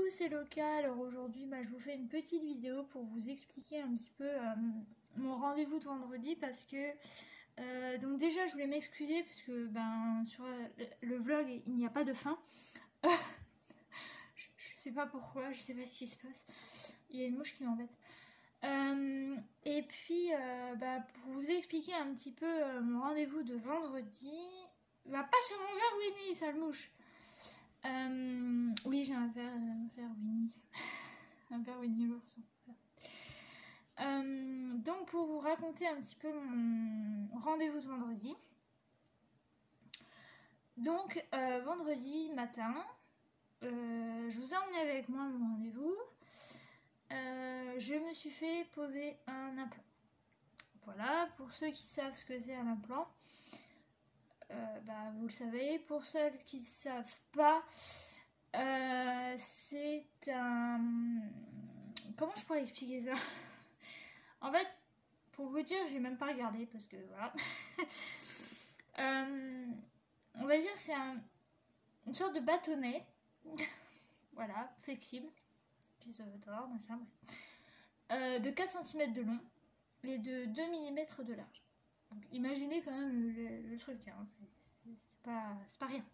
Coucou, c'est Loka. Alors aujourd'hui, je vous fais une petite vidéo pour vous expliquer un petit peu mon rendez-vous de vendredi parce que donc déjà je voulais m'excuser parce que sur le vlog il n'y a pas de fin. je sais pas pourquoi, je sais pas ce qui se passe. Il y a une mouche qui m'embête. Et puis pour vous expliquer un petit peu mon rendez-vous de vendredi, pas sur mon verre Winnie, sale mouche. Oui, j'ai un verre Winnie. Un verre Winnie l'ourson. Voilà. Donc, pour vous raconter un petit peu mon rendez-vous de vendredi. Donc, vendredi matin, je vous ai emmené avec moi à mon rendez-vous. Je me suis fait poser un implant. Voilà, pour ceux qui savent ce que c'est un implant. Vous le savez. Pour ceux qui ne savent pas, c'est un... Comment je pourrais expliquer ça? En fait, pour vous dire, j'ai même pas regardé parce que voilà. On va dire que c'est une sorte de bâtonnet. Voilà, flexible. Qui se dehors, machin, bref. De 4 cm de long et de 2 mm de large. Donc, imaginez quand même le truc, hein. C'est pas rien.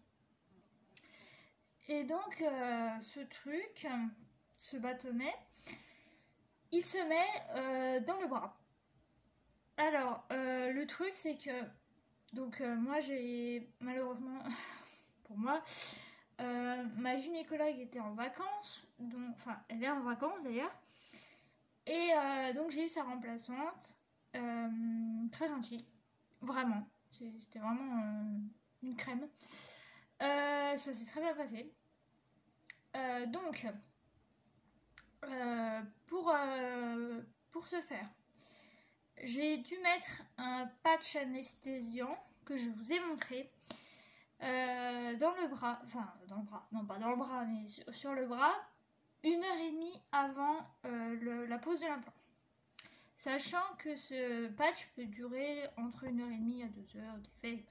Et donc, ce truc, ce bâtonnet, il se met dans le bras. Alors, le truc, c'est que, donc, moi, j'ai, malheureusement, pour moi, ma gynécologue était en vacances, donc, enfin, elle est en vacances d'ailleurs, et donc, j'ai eu sa remplaçante, très gentille, vraiment, c'était vraiment une crème. Ça s'est très bien passé. Donc, pour ce faire, j'ai dû mettre un patch anesthésiant que je vous ai montré dans le bras, enfin dans le bras, non pas dans le bras, mais sur le bras, 1h30 avant la pose de l'implant. Sachant que ce patch peut durer entre 1h30 à 2h d'effet.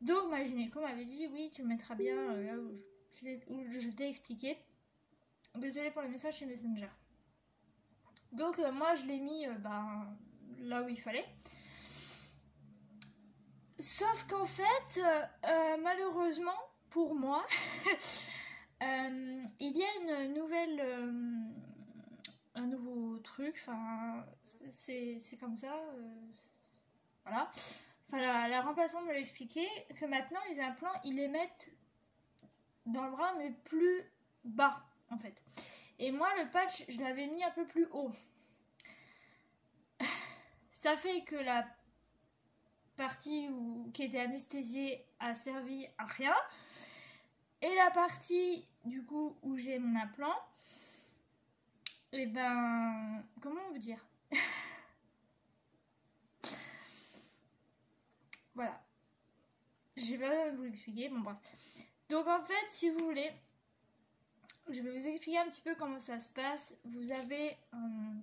Donc ma gynéco m'avait dit oui, tu le mettras bien là où je t'ai expliqué. Désolée pour le message chez Messenger. Donc moi je l'ai mis là où il fallait. Sauf qu'en fait, malheureusement pour moi, il y a une nouvelle, un nouveau truc. Enfin, c'est comme ça. Voilà. Enfin, la remplaçante me l'a expliqué que maintenant les implants ils les mettent dans le bras mais plus bas en fait. Et moi le patch je l'avais mis un peu plus haut. Ça fait que la partie qui était anesthésiée a servi à rien. Et la partie du coup où j'ai mon implant, et comment on veut dire? Voilà. J'ai pas besoin de vous l'expliquer, bon bref. Donc en fait, si vous voulez, je vais vous expliquer un petit peu comment ça se passe. Vous avez un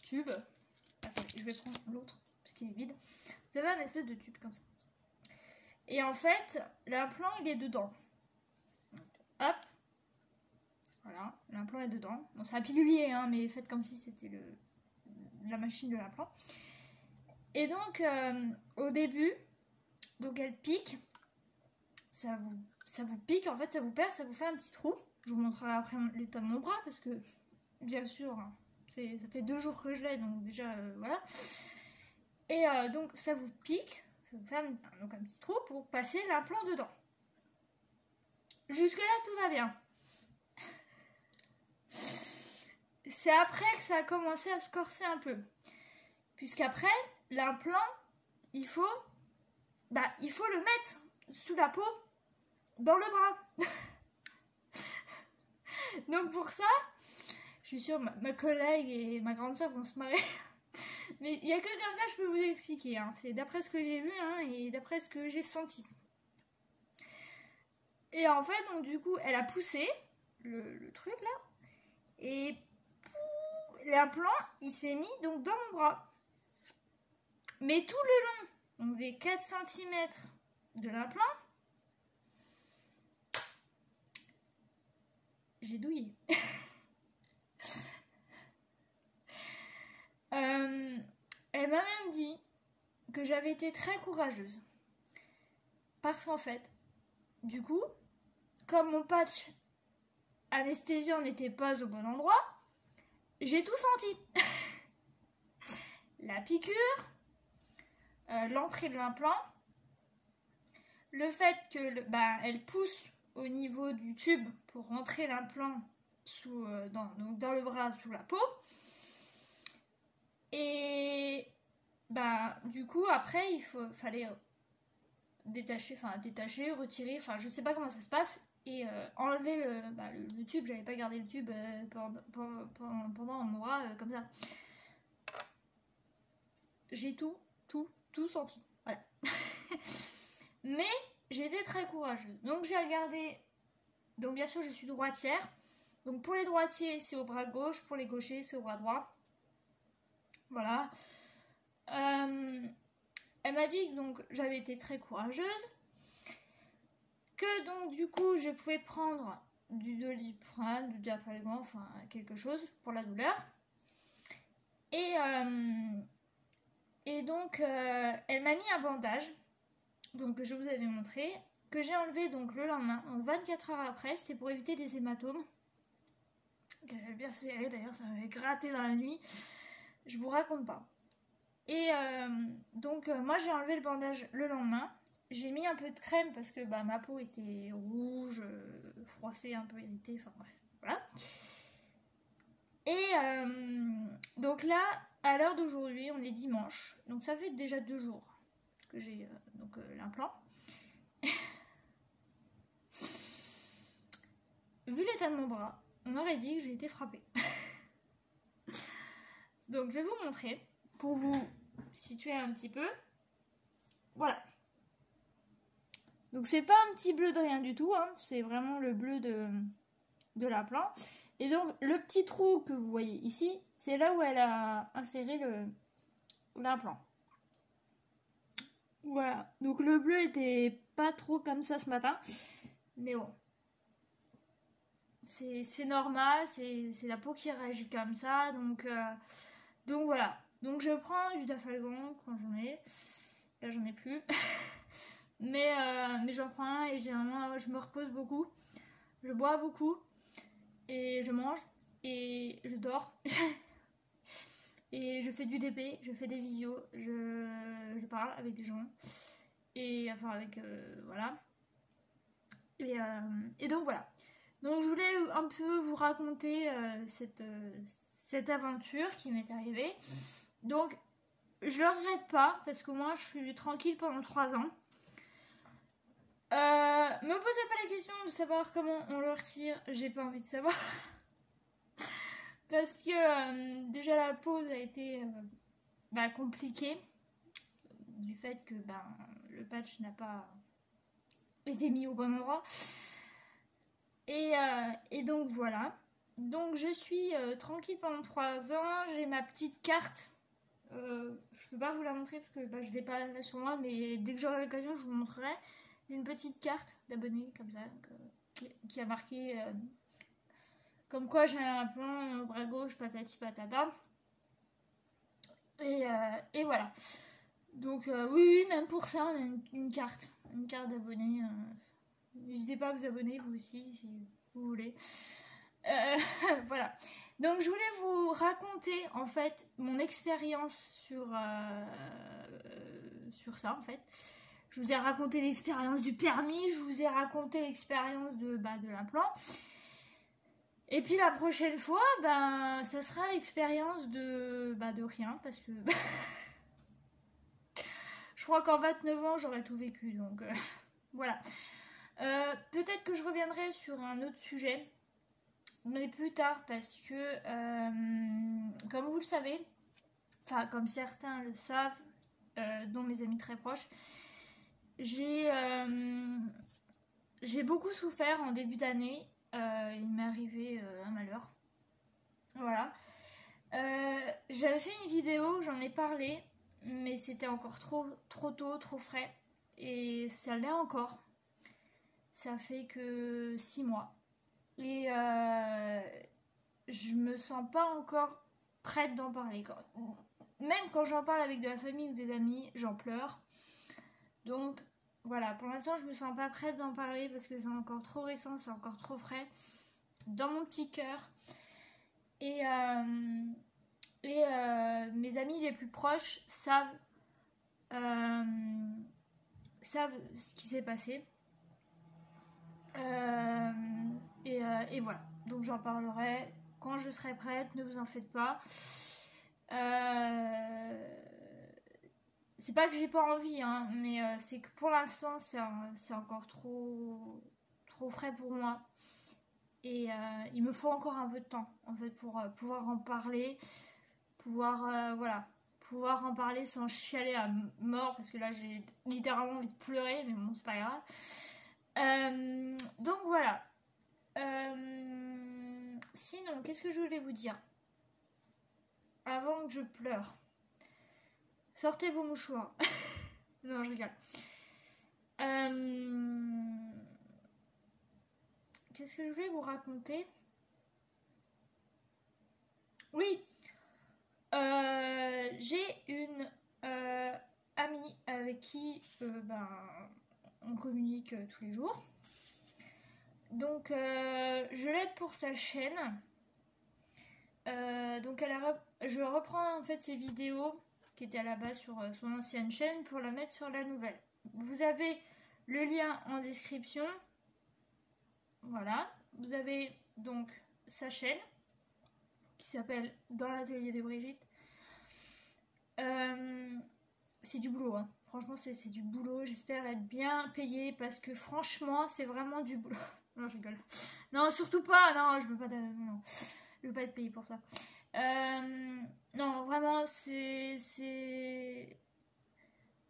tube. Attendez, je vais prendre l'autre parce qu'il est vide. Vous avez un espèce de tube comme ça. Et en fait, l'implant il est dedans. Hop. Voilà, l'implant est dedans. Bon, c'est un pilulier, hein, mais faites comme si c'était la machine de l'implant. Et donc, au début, donc elle pique. Ça vous pique, en fait, ça vous perce, ça vous fait un petit trou. Je vous montrerai après l'état de mon bras parce que, bien sûr, ça fait 2 jours que je l'ai, donc déjà, voilà. Et donc, ça vous pique, ça vous fait donc un petit trou pour passer l'implant dedans. Jusque-là, tout va bien. C'est après que ça a commencé à se corser un peu. Puisqu'après, l'implant, il faut le mettre sous la peau, dans le bras. Donc pour ça, je suis sûre ma collègue et ma grande soeur vont se marrer. Mais il n'y a que comme ça que je peux vous expliquer. Hein. C'est d'après ce que j'ai vu et d'après ce que j'ai senti. Et en fait, donc du coup, elle a poussé le truc là. Et l'implant, il s'est mis donc dans mon bras. Mais tout le long, donc les 4 cm de l'implant, j'ai douillé. Elle m'a même dit que j'avais été très courageuse. Parce qu'en fait, du coup, comme mon patch anesthésiant n'était pas au bon endroit, j'ai tout senti. La piqûre, l'entrée de l'implant, le fait que elle pousse au niveau du tube pour rentrer l'implant dans le bras, sous la peau. Et du coup, après, fallait détacher, retirer, je sais pas comment ça se passe, et enlever le tube. J'avais pas gardé le tube pendant un mois, comme ça. J'ai tout senti. Voilà. Mais j'étais très courageuse. Donc j'ai regardé. Donc bien sûr, je suis droitière. Donc pour les droitiers, c'est au bras gauche. Pour les gauchers, c'est au bras droit. Voilà. Elle m'a dit que donc j'avais été très courageuse. Que donc du coup, je pouvais prendre du Doliprane, du Dafalgan, quelque chose pour la douleur. Et donc, elle m'a mis un bandage, donc que je vous avais montré, que j'ai enlevé donc le lendemain, donc 24 heures après. C'était pour éviter des hématomes. J'avais bien serré, d'ailleurs, ça m'avait gratté dans la nuit. Je vous raconte pas. Et donc, moi, j'ai enlevé le bandage le lendemain. J'ai mis un peu de crème parce que ma peau était rouge, froissée, un peu irritée, enfin bref, voilà. Et donc là, à l'heure d'aujourd'hui, on est dimanche, donc ça fait déjà 2 jours que j'ai l'implant. Vu l'état de mon bras, on aurait dit que j'ai été frappée. Donc je vais vous montrer, pour vous situer un petit peu. Voilà. Donc c'est pas un petit bleu de rien du tout, hein, c'est vraiment le bleu de l'implant. Et donc le petit trou que vous voyez ici, c'est là où elle a inséré l'implant. Voilà, donc le bleu était pas trop comme ça ce matin, mais bon. C'est normal, c'est la peau qui réagit comme ça, donc voilà. Donc je prends du Dafalgan quand j'en ai. Là j'en ai plus. mais j'en prends un et généralement je me repose beaucoup. Je bois beaucoup. Et je mange. Et je dors. Et je fais du DP. Je fais des visios. Je parle avec des gens. Et voilà. Et donc voilà. Donc je voulais un peu vous raconter cette aventure qui m'est arrivée. Donc je le regrette pas parce que moi je suis tranquille pendant 3 ans. Me posez pas la question de savoir comment on le retire, j'ai pas envie de savoir. Parce que déjà la pause a été compliquée du fait que le patch n'a pas été mis au bon endroit. Et donc voilà. Donc je suis tranquille pendant 3 ans. J'ai ma petite carte. Je peux pas vous la montrer parce que je l'ai pas là sur moi, mais dès que j'aurai l'occasion, je vous montrerai. J'ai une petite carte d'abonné comme ça qui a marqué comme quoi j'ai un plan au bras gauche, patati patata. Et voilà. Donc oui, même pour ça, on a une carte d'abonné. N'hésitez pas à vous abonner vous aussi si vous voulez. Voilà. Donc je voulais vous raconter en fait mon expérience sur ça en fait. Je vous ai raconté l'expérience du permis, je vous ai raconté l'expérience de l'implant. Et puis la prochaine fois, ça sera l'expérience de rien parce que je crois qu'en 29 ans j'aurais tout vécu, donc voilà. Peut-être que je reviendrai sur un autre sujet, mais plus tard parce que, comme vous le savez, comme certains le savent, dont mes amis très proches, j'ai beaucoup souffert en début d'année. Il m'est arrivé un malheur. Voilà. J'avais fait une vidéo, j'en ai parlé, mais c'était encore trop tôt, trop frais. Et ça l'est encore. Ça fait que 6 mois. Et je me sens pas encore prête d'en parler. Même quand j'en parle avec de la famille ou des amis, j'en pleure. Donc voilà, pour l'instant je me sens pas prête d'en parler parce que c'est encore trop récent, c'est encore trop frais dans mon petit cœur. Et mes amis les plus proches savent ce qui s'est passé. Et voilà, donc j'en parlerai quand je serai prête, ne vous en faites pas. C'est pas que j'ai pas envie, hein, mais c'est que pour l'instant c'est encore trop frais pour moi. Et il me faut encore un peu de temps en fait pour pouvoir en parler, pouvoir en parler sans chialer à mort, parce que là j'ai littéralement envie de pleurer, mais bon, c'est pas grave. Donc voilà. Sinon, qu'est-ce que je voulais vous dire avant que je pleure? Sortez vos mouchoirs. Non, je rigole. Qu'est-ce que je voulais vous raconter? Oui. J'ai une amie avec qui on communique tous les jours. Donc je l'aide pour sa chaîne. Donc je reprends en fait ses vidéos qui étaient à la base sur son ancienne chaîne pour la mettre sur la nouvelle. Vous avez le lien en description. Voilà. Vous avez donc sa chaîne qui s'appelle Dans l'atelier de Brigitte. C'est du boulot, hein. Franchement c'est du boulot. J'espère être bien payée parce que franchement c'est vraiment du boulot. Non, je rigole. Non, surtout pas. Non, je veux pas. Non, je veux pas être payée pour ça. Non, vraiment, elle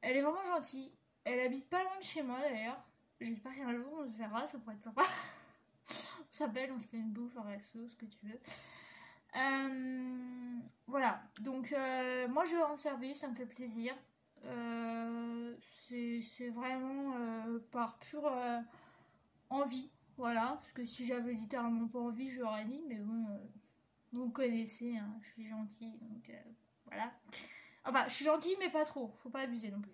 est vraiment gentille. Elle habite pas loin de chez moi d'ailleurs. J'espère qu'un jour on se verra, ça pourrait être sympa. On s'appelle, on se fait une bouffe, un resto, ce que tu veux. Voilà. Donc, moi je vais rendre service, ça me fait plaisir. C'est vraiment par pure envie. Voilà, parce que si j'avais littéralement pas envie, je l'aurais dit, mais bon, vous me connaissez, hein, je suis gentille, donc voilà. Enfin, je suis gentille, mais pas trop, faut pas abuser non plus.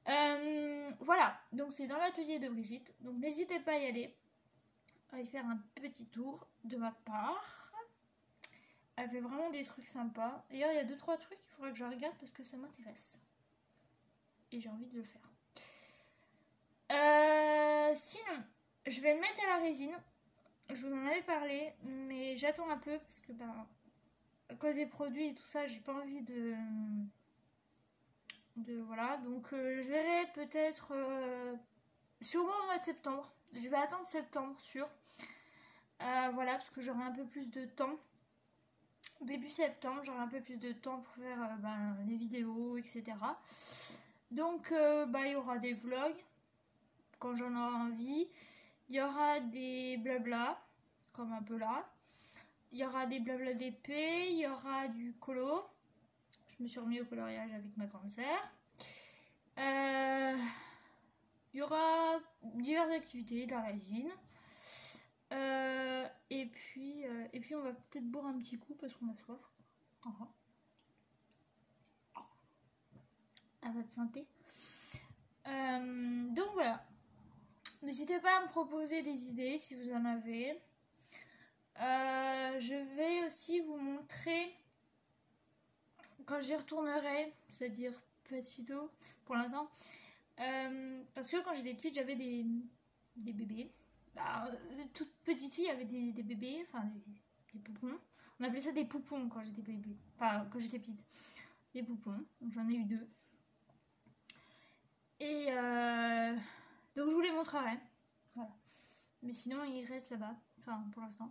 Hein. Voilà, donc c'est dans l'atelier de Brigitte, donc n'hésitez pas à y aller, à y faire un petit tour de ma part. Elle fait vraiment des trucs sympas. D'ailleurs, il y a 2-3 trucs qu'il faudrait que je regarde parce que ça m'intéresse. Et j'ai envie de le faire. Sinon, je vais le mettre à la résine. Je vous en avais parlé, mais j'attends un peu parce que à cause des produits et tout ça, j'ai pas envie de voilà. Donc je verrai peut-être sûrement au mois de septembre. Je vais attendre septembre sûr. Voilà, parce que j'aurai un peu plus de temps. Début septembre, j'aurai un peu plus de temps pour faire des vidéos, etc. Donc il y aura des vlogs quand j'en aurai envie. Il y aura des blabla, comme un peu là. Il y aura des blabla d'épée, il y aura du colo. Je me suis remis au coloriage avec ma grande sœur. Il y aura diverses activités, de la résine. Et puis on va peut-être boire un petit coup parce qu'on a soif. À votre santé. Donc voilà. N'hésitez pas à me proposer des idées si vous en avez. Je vais aussi vous montrer quand j'y retournerai, c'est-à-dire petito pour l'instant. Parce que quand j'étais petite, j'avais des bébés. Toute petite fille avait des bébés, enfin des poupons. On appelait ça des poupons quand j'étais bébé. Enfin, quand j'étais petite. Des poupons. Donc j'en ai eu 2. Et donc je vous les montrerai. Voilà. Mais sinon, ils restent là-bas. Enfin, pour l'instant.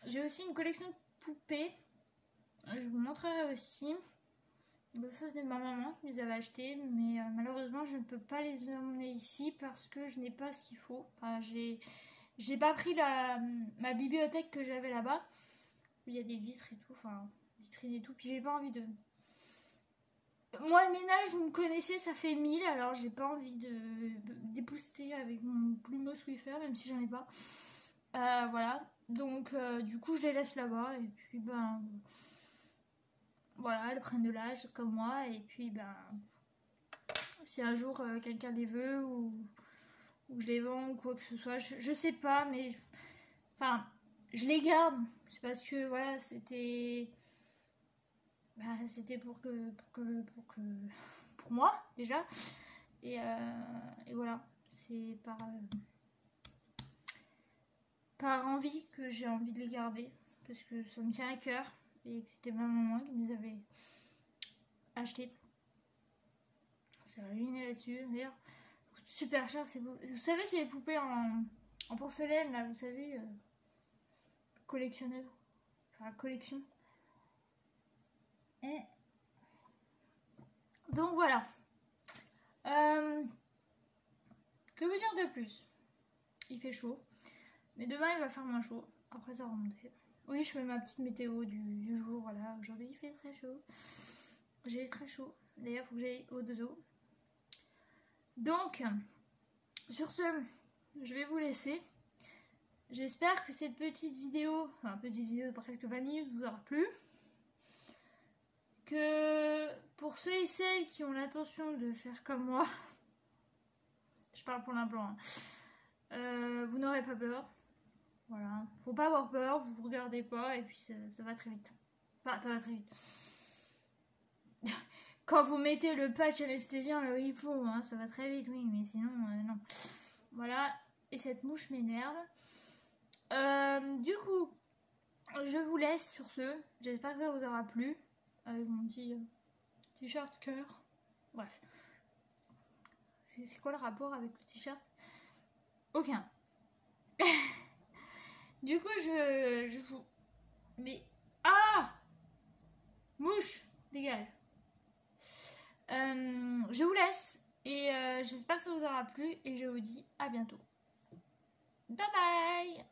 J'ai aussi une collection de poupées. Je vous montrerai aussi. Donc ça, c'est ma maman qui les avait achetées. Mais malheureusement, je ne peux pas les emmener ici parce que je n'ai pas ce qu'il faut. Enfin, j'ai pas pris ma bibliothèque que j'avais là-bas. Il y a des vitres et tout. Enfin, vitrines et tout. Puis j'ai pas envie de Moi, le ménage, vous me connaissez, ça fait 1000, alors j'ai pas envie de d'épouster avec mon plumeau Swiffer, même si j'en ai pas. Voilà, donc du coup, je les laisse là-bas, et puis ben. Voilà, elles prennent de l'âge comme moi, et puis ben. Si un jour quelqu'un les veut, ou je les vends, ou quoi que ce soit, je sais pas, mais. Enfin, je les garde, c'est parce que voilà, c'était. Bah, c'était pour moi déjà, et voilà, c'est par envie que j'ai envie de les garder, parce que ça me tient à cœur et que c'était ma maman qui me les avait achetés. C'est ruiné là-dessus d'ailleurs, super cher. Vous savez, c'est les poupées en porcelaine là, vous savez, collectionneur, enfin collection. Et donc voilà. Que vous dire de plus? Il fait chaud, mais demain il va faire moins chaud. Après ça va remonter. Oui, je fais ma petite météo du jour. Voilà, aujourd'hui il fait très chaud. J'ai très chaud. D'ailleurs, il faut que j'aille au dodo. Donc, sur ce, je vais vous laisser. J'espère que cette petite vidéo, enfin petite vidéo de presque 20 minutes, vous aura plu. Que pour ceux et celles qui ont l'intention de faire comme moi, je parle pour l'implant, hein, vous n'aurez pas peur. Voilà, faut pas avoir peur, vous regardez pas et puis ça va très vite. Enfin, ça va très vite. Quand vous mettez le patch anesthésien là où il faut, hein, ça va très vite, oui, mais sinon, non. Voilà, et cette mouche m'énerve. Du coup, je vous laisse sur ce. J'espère que ça vous aura plu. Avec mon petit t-shirt cœur. Bref. C'est quoi le rapport avec le t-shirt? Aucun. Du coup, je vous... Mais... Ah! Mouche! Dégage. Je vous laisse. Et j'espère que ça vous aura plu. Et je vous dis à bientôt. Bye bye!